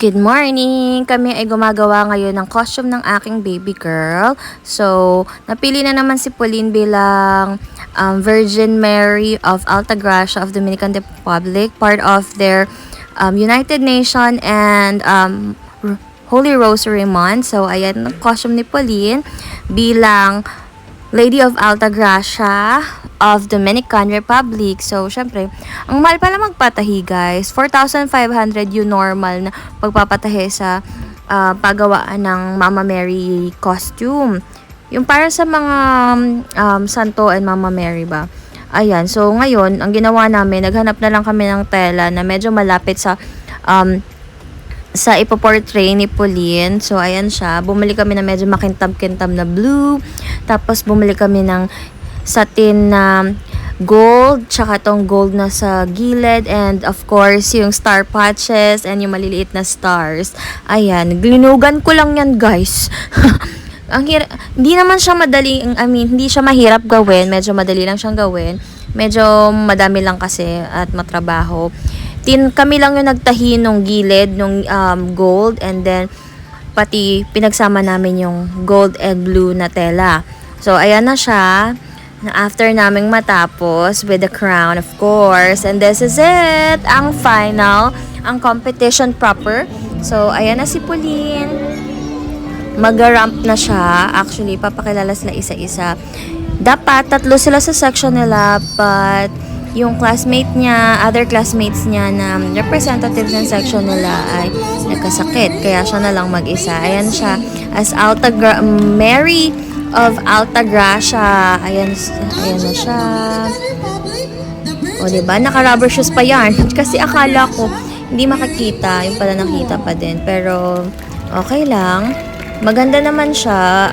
Good morning! Kami ay gumagawa ngayon ng costume ng aking baby girl. So, napili na naman si Pauline bilang Virgin Mary of Altagracia of Dominican Republic, part of their United Nation and Holy Rosary Month. So, ayan ang costume ni Pauline bilang Lady of Altagracia of Dominican Republic. So, syempre, ang mahal pala magpatahi, guys. 4,500 yung normal na pagpapatahi sa pagawaan ng Mama Mary costume. Yung para sa mga Santo and Mama Mary ba. Ayan. So, ngayon, ang ginawa namin, naghanap na lang kami ng tela na medyo malapit sa ipoportray ni Pauline. So, ayan siya. Bumili kami na medyo makintab-kintab na blue. Tapos, bumili kami ng satin na gold. Tsaka tong gold na sa gilid. And, of course, yung star patches and yung maliliit na stars. Ayan. Glinugan ko lang yan, guys. Hindi naman siya hindi siya mahirap gawin. Medyo madali lang siyang gawin. Medyo madami lang kasi at matrabaho. Kami lang yung nagtahi nung gilid, nung gold, and then pati pinagsama namin yung gold and blue na tela. So, ayan na siya. After naming matapos with the crown, of course. And this is it! Ang final, ang competition proper. So, ayan na si Pauline. Mag-ramp na siya. Actually, papakilala sila isa-isa. Dapat, 3 sila sa section nila, but yung classmate niya, other classmates niya na representative ng section nila ay nagkasakit. Kaya siya na lang mag-isa. Ayan siya. As Mary of Altagracia. Ayan na siya. O, diba? Naka-rubber shoes pa yan. Kasi akala ko hindi makakita. Yung pala nakita pa din. Pero, okay lang. Maganda naman siya.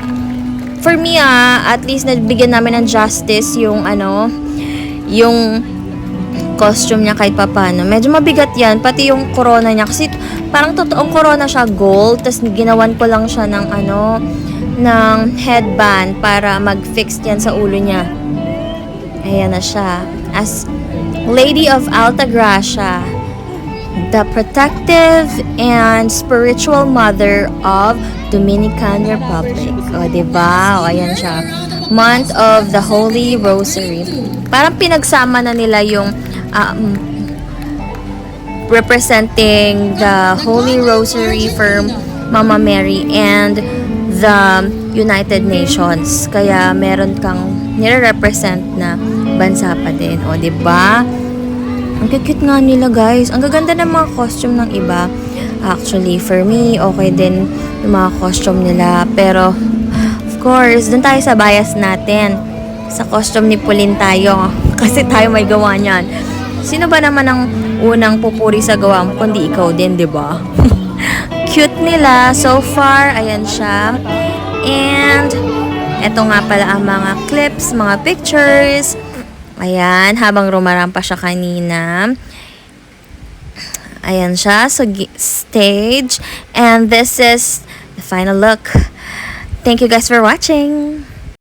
For me, at least nabigyan namin ng justice yung yung costume niya kahit papano. Medyo mabigat yan. Pati yung corona niya. Kasi parang totoong corona siya, gold. Tapos ginawan ko lang siya ng ng headband para mag-fix yan sa ulo niya. Ayan na siya. As Lady of Altagracia, the protective and spiritual mother of Dominican Republic. O, diba? O, ayan siya. Month of the Holy Rosary. Parang pinagsama na nila yung representing the Holy Rosary for Mama Mary and the United Nations. Kaya meron kang nire-represent na bansa pa din. O, diba? Ang cute nga nila, guys. Ang gaganda ng mga costume ng iba. Actually, for me, okay din yung mga costume nila. Pero, of course, dun tayo sa bias natin. Sa costume ni Pauline tayo. Kasi tayo may gawa niyan. Sino ba naman ang unang pupuri sa gawa mo kundi ikaw din, di ba? Cute nila. So far, ayan siya. And, eto nga pala ang mga clips, mga pictures. Ayan, habang rumarampa siya kanina. Ayan siya sa stage. And this is the final look. Thank you guys for watching.